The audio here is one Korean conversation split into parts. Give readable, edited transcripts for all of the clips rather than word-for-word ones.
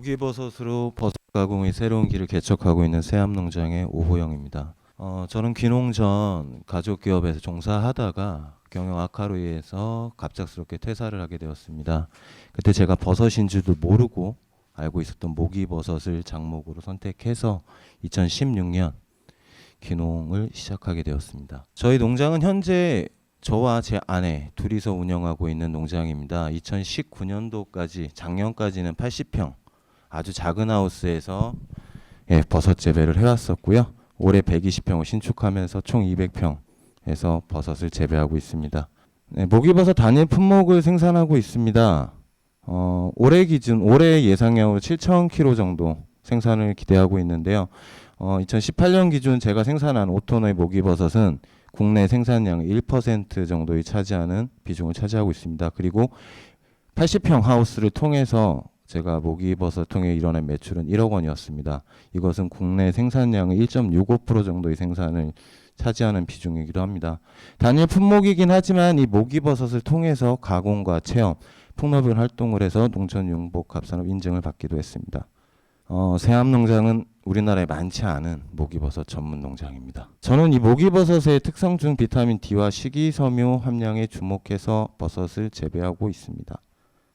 목이버섯으로 버섯 가공의 새로운 길을 개척하고 있는 새암농장의 오호영입니다. 저는 귀농 전 가족 기업에서 종사하다가 경영 악화로 인해서 갑작스럽게 퇴사를 하게 되었습니다. 그때 제가 버섯인 줄도 모르고 알고 있었던 목이버섯을 작목으로 선택해서 2016년 귀농을 시작하게 되었습니다. 저희 농장은 현재 저와 제 아내 둘이서 운영하고 있는 농장입니다. 2019년도까지 작년까지는 80평 아주 작은 하우스에서 버섯 재배를 해왔었고요. 올해 120평을 신축하면서 총 200평에서 버섯을 재배하고 있습니다. 목이버섯 단일 품목을 생산하고 있습니다. 올해 예상량으로 7,000kg 정도 생산을 기대하고 있는데요. 2018년 기준 제가 생산한 5톤의 목이버섯은 국내 생산량의 1% 정도를 차지하는 비중을 차지하고 있습니다. 그리고 80평 하우스를 통해서 제가 목이버섯 통해 이뤄낸 매출은 1억 원이었습니다. 이것은 국내 생산량의 1.65% 정도의 생산을 차지하는 비중이기도 합니다. 단일 품목이긴 하지만 이 목이버섯을 통해서 가공과 체험, 폭넓은 활동을 해서 농촌융복합산업 인증을 받기도 했습니다. 새암농장은 우리나라에 많지 않은 목이버섯 전문 농장입니다. 저는 이 목이버섯의 특성 중 비타민 D와 식이섬유 함량에 주목해서 버섯을 재배하고 있습니다.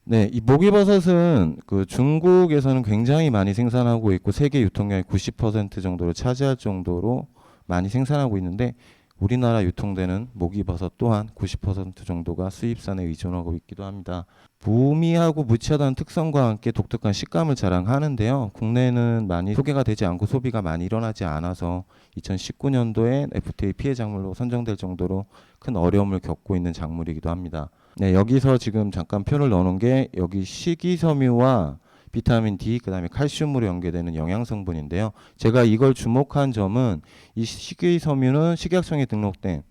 네, 이 목이버섯은 중국에서는 굉장히 많이 생산하고 있고 세계 유통량의 90% 정도를 차지할 정도로 많이 생산하고 있는데 우리나라 유통되는 목이버섯 또한 90% 정도가 수입산에 의존하고 있기도 합니다. 무미하고 무치하다는 특성과 함께 독특한 식감을 자랑하는데요. 국내에는 많이 소개가 되지 않고 소비가 많이 일어나지 않아서 2019년도에 FTA 피해 작물로 선정될 정도로 큰 어려움을 겪고 있는 작물이기도 합니다. 네, 여기서 지금 잠깐 표를 넣어놓은 게 여기 식이섬유와 비타민 D, 그 다음에 칼슘으로 연계되는 영양 성분인데요. 제가 이걸 주목한 점은 이 식이섬유는 식약청에 등록된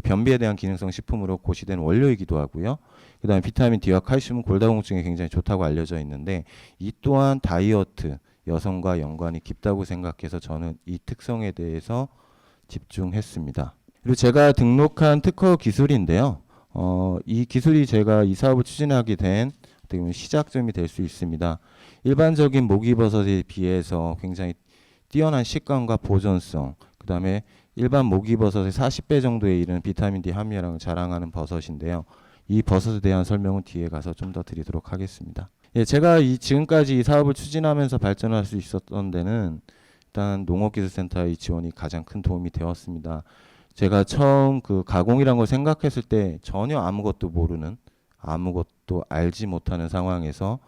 변비에 대한 기능성 식품으로 고시된 원료이기도 하고요. 그 다음에 비타민 D와 칼슘은 골다공증에 굉장히 좋다고 알려져 있는데 이 또한 다이어트, 여성과 연관이 깊다고 생각해서 저는 이 특성에 대해서 집중했습니다. 그리고 제가 등록한 특허 기술인데요. 이 기술이 제가 이 사업을 추진하게 된 시작점이 될 수 있습니다. 일반적인 목이버섯에 비해서 굉장히 뛰어난 식감과 보존성, 그 다음에 일반 목이버섯의 40배 정도에 이르는 비타민 D 함유량을 자랑하는 버섯인데요. 이 버섯에 대한 설명은 뒤에 가서 좀 더 드리도록 하겠습니다. 제가 지금까지 이 사업을 추진하면서 발전할 수 있었던 데는 일단 농업기술센터의 지원이 가장 큰 도움이 되었습니다. 제가 처음 가공이란 걸 생각했을 때 전혀 아무것도 모르는, 아무것도 알지 못하는 상황에서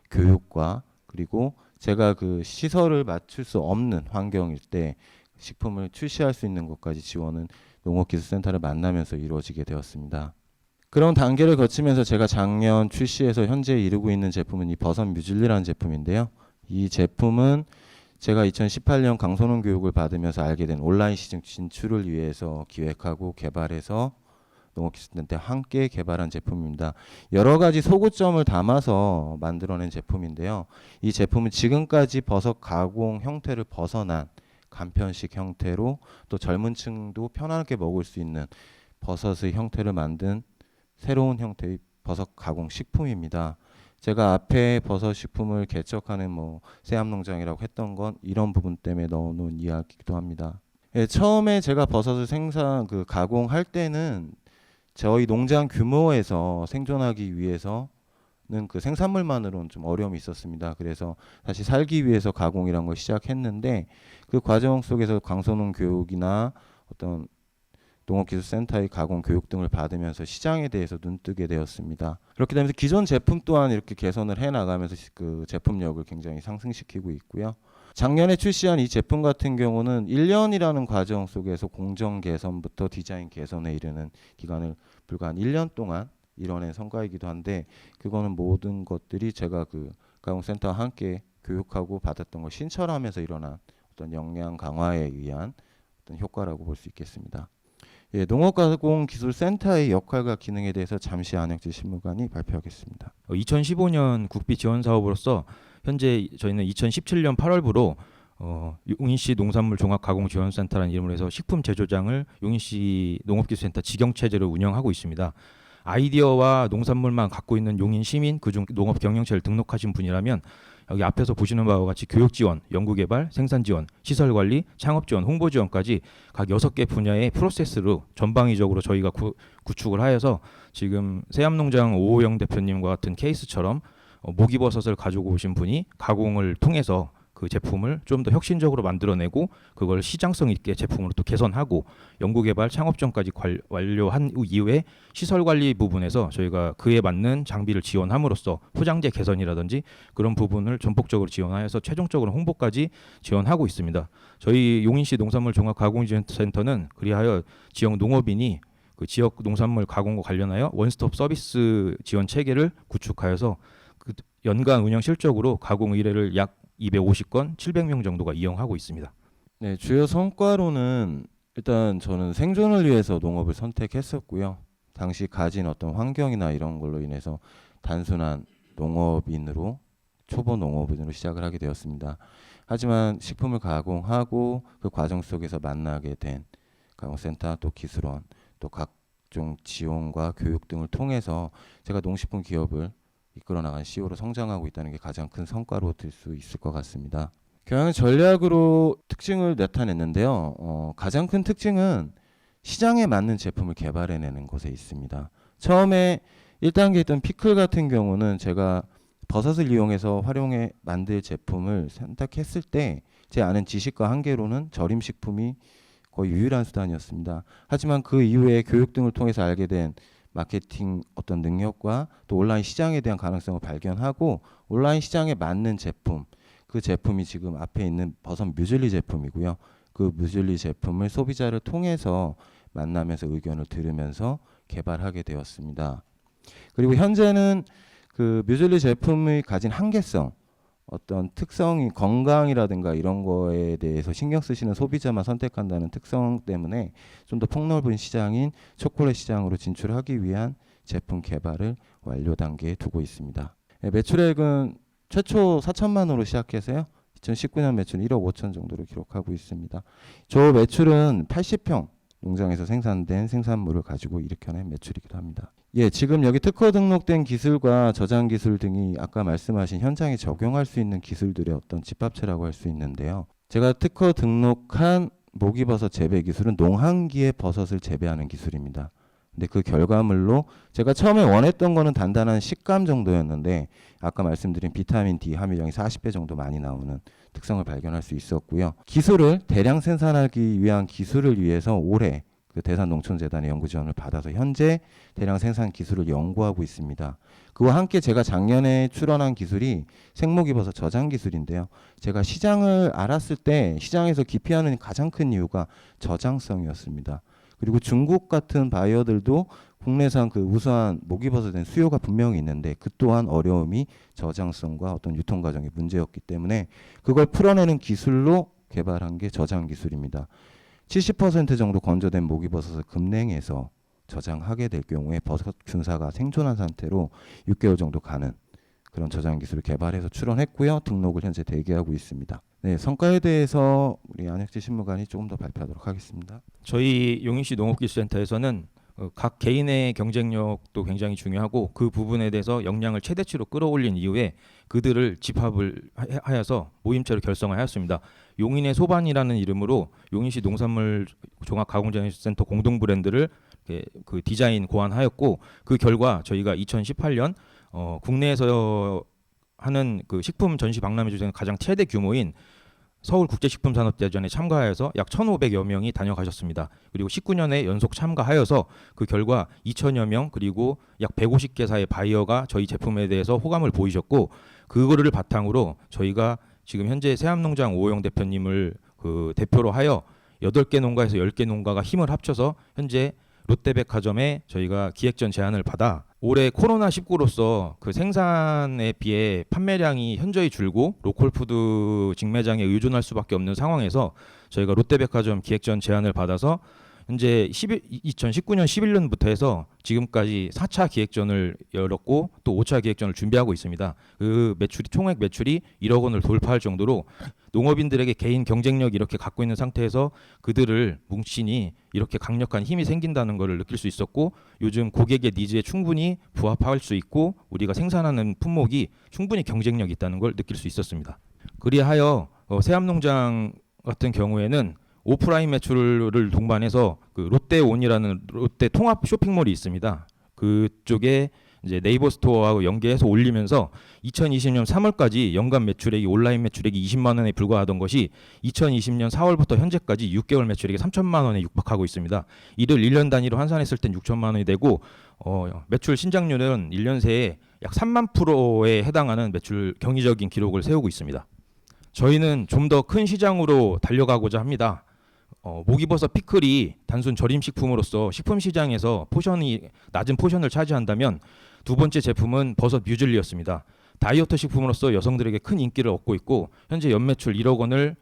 교육과 그리고 제가 시설을 맞출 수 없는 환경일 때 식품을 출시할 수 있는 것까지 지원은 농업기술센터를 만나면서 이루어지게 되었습니다. 그런 단계를 거치면서 제가 작년 출시해서 현재 이루고 있는 제품은 이 버섯 뮤즐리라는 제품인데요. 이 제품은 제가 2018년 강소농 교육을 받으면서 알게 된 온라인 시장 진출을 위해서 기획하고 개발해서 농업기술센터와 함께 개발한 제품입니다. 여러 가지 소구점을 담아서 만들어낸 제품인데요. 이 제품은 지금까지 버섯 가공 형태를 벗어난 간편식 형태로 또 젊은 층도 편하게 먹을 수 있는 버섯의 형태를 만든 새로운 형태의 버섯 가공 식품입니다. 제가 앞에 버섯 식품을 개척하는 새암농장이라고 했던 건 이런 부분 때문에 넣어놓은 이야기이기도 합니다. 처음에 제가 버섯을 가공할 때는 저희 농장 규모에서 생존하기 위해서는 생산물만으로는 좀 어려움이 있었습니다. 그래서 다시 살기 위해서 가공이란 걸 시작했는데 그 과정 속에서 강소농 교육이나 어떤 농업기술센터의 가공 교육 등을 받으면서 시장에 대해서 눈뜨게 되었습니다. 그렇게 되면서 기존 제품 또한 이렇게 개선을 해나가면서 제품력을 굉장히 상승시키고 있고요. 작년에 출시한 이 제품 같은 경우는 1년이라는 과정 속에서 공정 개선부터 디자인 개선에 이르는 기간을 불과 한 1년 동안 이뤄낸 성과이기도 한데 그거는 모든 것들이 제가 가공센터와 함께 교육하고 받았던 걸 신철하면서 일어난 어떤 역량 강화에 의한 어떤 효과라고 볼 수 있겠습니다. 농업가공기술센터의 역할과 기능에 대해서 잠시 안혁재 실무관이 발표하겠습니다. 2015년 국비 지원 사업으로서 현재 저희는 2017년 8월부로 용인시 농산물 종합가공지원센터라는 이름으로 해서 식품 제조장을 용인시 농업기술센터 직영체제로 운영하고 있습니다. 아이디어와 농산물만 갖고 있는 용인 시민 그중 농업 경영체를 등록하신 분이라면 여기 앞에서 보시는 바와 같이 교육 지원, 연구 개발, 생산 지원, 시설 관리, 창업 지원, 홍보 지원까지 각 6개 분야의 프로세스로 전방위적으로 저희가 구축을 하여서 지금 세암농장 오호영 대표님과 같은 케이스처럼 목이버섯을 가지고 오신 분이 가공을 통해서 그 제품을 좀 더 혁신적으로 만들어내고 그걸 시장성 있게 제품으로 또 개선하고 연구개발 창업전까지 완료한 이후에 시설관리 부분에서 저희가 그에 맞는 장비를 지원함으로써 포장재 개선이라든지 그런 부분을 전폭적으로 지원하여서 최종적으로 홍보까지 지원하고 있습니다. 저희 용인시 농산물 종합가공지원센터는 그리하여 지역 농업인이 그 지역 농산물 가공과 관련하여 원스톱 서비스 지원 체계를 구축하여서 그 연간 운영 실적으로 가공 의뢰를 약 250건, 700명 정도가 이용하고 있습니다. 네, 주요 성과로는 일단 저는 생존을 위해서 농업을 선택했었고요. 당시 가진 어떤 환경이나 이런 걸로 인해서 단순한 농업인으로 초보 농업인으로 시작을 하게 되었습니다. 하지만 식품을 가공하고 그 과정 속에서 만나게 된 가공센터 또 기술원 또 각종 지원과 교육 등을 통해서 제가 농식품 기업을 이끌어 나간 CEO로 성장하고 있다는 게 가장 큰 성과로 들 수 있을 것 같습니다. 경영 전략으로 특징을 나타냈는데요. 가장 큰 특징은 시장에 맞는 제품을 개발해내는 것에 있습니다. 처음에 1단계 있던 피클 같은 경우는 제가 버섯을 이용해서 활용해 만들 제품을 선택했을 때 제 아는 지식과 한계로는 절임 식품이 거의 유일한 수단이었습니다. 하지만 그 이후에 교육 등을 통해서 알게 된 마케팅 어떤 능력과 또 온라인 시장에 대한 가능성을 발견하고 온라인 시장에 맞는 제품, 그 제품이 지금 앞에 있는 버섯 뮤즐리 제품이고요. 그 뮤즐리 제품을 소비자를 통해서 만나면서 의견을 들으면서 개발하게 되었습니다. 그리고 현재는 그 뮤즐리 제품이 가진 한계성, 어떤 특성이 건강이라든가 이런 거에 대해서 신경 쓰시는 소비자만 선택한다는 특성 때문에 좀 더 폭넓은 시장인 초콜릿 시장으로 진출하기 위한 제품 개발을 완료 단계에 두고 있습니다. 네, 매출액은 최초 4천만 원으로 시작해서요. 2019년 매출 1억 5천 정도로 기록하고 있습니다. 저 매출은 80평 농장에서 생산된 생산물을 가지고 일으켜낸 매출이기도 합니다. 예, 지금 여기 특허 등록된 기술과 저장 기술 등이 아까 말씀하신 현장에 적용할 수 있는 기술들의 어떤 집합체라고 할 수 있는데요. 제가 특허 등록한 목이버섯 재배 기술은 농한기에 버섯을 재배하는 기술입니다. 근데 그 결과물로 제가 처음에 원했던 거는 단단한 식감 정도였는데 아까 말씀드린 비타민 D 함유량이 40배 정도 많이 나오는 특성을 발견할 수 있었고요. 기술을 대량 생산하기 위한 기술을 위해서 올해 그 대산농촌재단의 연구 지원을 받아서 현재 대량 생산 기술을 연구하고 있습니다. 그와 함께 제가 작년에 출원한 기술이 생목이버섯 저장 기술인데요. 제가 시장을 알았을 때 시장에서 기피하는 가장 큰 이유가 저장성이었습니다. 그리고 중국 같은 바이어들도 국내산 그 우수한 목이버섯에 대한 수요가 분명히 있는데 그 또한 어려움이 저장성과 어떤 유통 과정의 문제였기 때문에 그걸 풀어내는 기술로 개발한 게 저장 기술입니다. 70% 정도 건조된 목이버섯을 급냉해서 저장하게 될 경우에 버섯 균사가 생존한 상태로 6개월 정도 가는 그런 저장 기술을 개발해서 출원했고요. 등록을 현재 대기하고 있습니다. 네, 성과에 대해서 우리 안혁지 신무관이 조금 더 발표하도록 하겠습니다. 저희 용인시 농업기술센터에서는 각 개인의 경쟁력도 굉장히 중요하고 그 부분에 대해서 역량을 최대치로 끌어올린 이후에 그들을 집합을 하여서 모임체로 결성을 하였습니다. 용인의 소반이라는 이름으로 용인시 농산물 종합가공지원센터 공동 브랜드를 그 디자인 고안하였고 그 결과 저희가 2018년 국내에서 하는 그 식품 전시 박람회 중에 가장 최대 규모인 서울국제식품산업대전에 참가하여서 약 1,500여 명이 다녀가셨습니다. 그리고 19년에 연속 참가하여서 그 결과 2,000여 명 그리고 약 150개사의 바이어가 저희 제품에 대해서 호감을 보이셨고 그거를 바탕으로 저희가 지금 현재 세암농장 오호영 대표님을 그 대표로 하여 8개 농가에서 10개 농가가 힘을 합쳐서 현재 롯데백화점에 저희가 기획전 제안을 받아 올해 코로나19로서 그 생산에 비해 판매량이 현저히 줄고 로컬푸드 직매장에 의존할 수밖에 없는 상황에서 저희가 롯데백화점 기획전 제안을 받아서 현재 2019년 11년부터 해서 지금까지 4차 기획전을 열었고 또 5차 기획전을 준비하고 있습니다. 그 매출이 총액 매출이 1억 원을 돌파할 정도로 농업인들에게 개인 경쟁력 이렇게 갖고 있는 상태에서 그들을 뭉치니 이렇게 강력한 힘이 생긴다는 것을 느낄 수 있었고 요즘 고객의 니즈에 충분히 부합할 수 있고 우리가 생산하는 품목이 충분히 경쟁력 있다는 걸 느낄 수 있었습니다. 그리하여 세암농장 같은 경우에는 오프라인 매출을 동반해서 그 롯데온이라는 롯데 통합 쇼핑몰이 있습니다. 그쪽에 이제 네이버 스토어하고 연계해서 올리면서 2020년 3월까지 연간 매출액이 온라인 매출액이 20만 원에 불과하던 것이 2020년 4월부터 현재까지 6개월 매출액이 3천만 원에 육박하고 있습니다. 이를 1년 단위로 환산했을 땐 6천만 원이 되고 매출 신장률은 1년 새에 약 3만 %에 해당하는 매출 경이적인 기록을 세우고 있습니다. 저희는 좀 더 큰 시장으로 달려가고자 합니다. 목이버섯 피클이 단순 절임 식품으로서 식품 시장에서 낮은 포션을 차지한다면 두 번째 제품은 버섯 뮤즐리였습니다. 다이어트 식품으로서 여성들에게 큰 인기를 얻고 있고 현재 연매출 1억 원을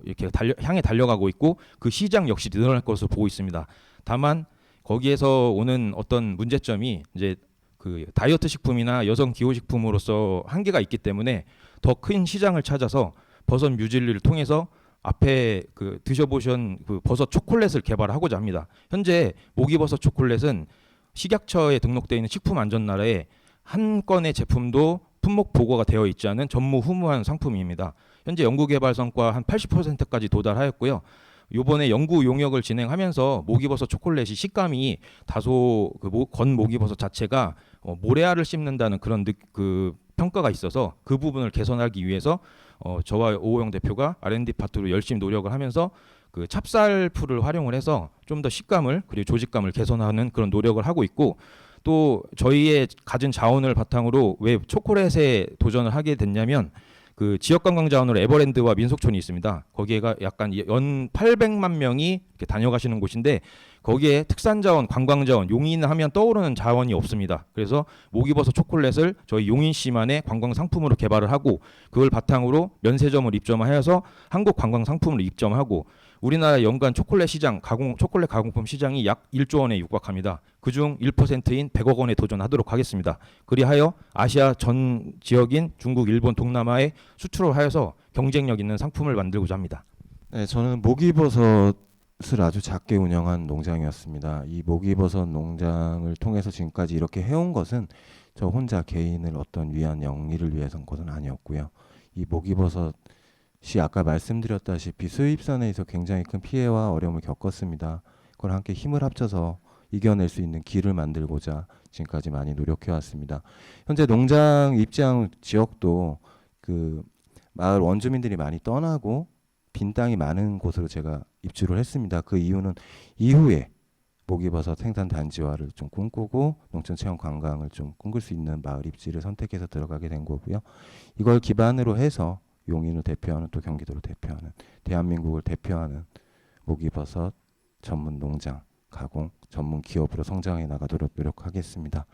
이렇게 향해 달려가고 있고 그 시장 역시 늘어날 것으로 보고 있습니다. 다만 거기에서 오는 어떤 문제점이 이제 그 다이어트 식품이나 여성 기호 식품으로서 한계가 있기 때문에 더 큰 시장을 찾아서 버섯 뮤즐리를 통해서 앞에 그 드셔보신 그 버섯 초콜릿을 개발하고자 합니다. 현재 목이버섯 초콜릿은 식약처에 등록되어 있는 식품안전나라에 한 건의 제품도 품목 보고가 되어 있지 않은 전무후무한 상품입니다. 현재 연구개발 성과 한 80%까지 도달하였고요. 요번에 연구 용역을 진행하면서 목이버섯 초콜릿이 식감이 다소 건 목이버섯 자체가 모래알을 씹는다는 그런 그 평가가 있어서 그 부분을 개선하기 위해서 저와 오호영 대표가 R&D 파트로 열심히 노력을 하면서 그 찹쌀풀을 활용을 해서 좀 더 식감을 그리고 조직감을 개선하는 그런 노력을 하고 있고 또 저희의 가진 자원을 바탕으로 왜 초콜릿에 도전을 하게 됐냐면 그 지역 관광 자원으로 에버랜드와 민속촌이 있습니다. 거기에가 약간 연 800만 명이 이렇게 다녀가시는 곳인데 거기에 특산 자원, 관광 자원, 용인 하면 떠오르는 자원이 없습니다. 그래서 목이버섯 초콜릿을 저희 용인시만의 관광 상품으로 개발을 하고 그걸 바탕으로 면세점을 입점하여서 한국 관광 상품으로 입점하고 우리나라 연간 초콜릿 시장 초콜릿 가공품 시장이 약 1조 원에 육박합니다. 그중 1%인 100억 원에 도전하도록 하겠습니다. 그리하여 아시아 전 지역인 중국, 일본, 동남아에 수출을 하여서 경쟁력 있는 상품을 만들고자 합니다. 네, 저는 목이버섯을 아주 작게 운영한 농장이었습니다. 이 목이버섯 농장을 통해서 지금까지 이렇게 해온 것은 저 혼자 개인을 어떤 위한 영리를 위해서는 것은 아니었고요. 이 목이버섯이 아까 말씀드렸다시피 수입선에서 굉장히 큰 피해와 어려움을 겪었습니다. 그걸 함께 힘을 합쳐서 이겨낼 수 있는 길을 만들고자 지금까지 많이 노력해 왔습니다. 현재 농장 입장 지역도 그 마을 원주민들이 많이 떠나고 빈 땅이 많은 곳으로 제가 입주를 했습니다. 그 이유는 이후에 목이버섯 생산 단지화를 좀 꿈꾸고 농촌 체험 관광을 좀 꿈꿀 수 있는 마을 입지를 선택해서 들어가게 된 거고요. 이걸 기반으로 해서 용인을 대표하는 또 경기도를 대표하는 대한민국을 대표하는 목이버섯 전문 농장 가공 전문 기업으로 성장해 나가도록 노력하겠습니다.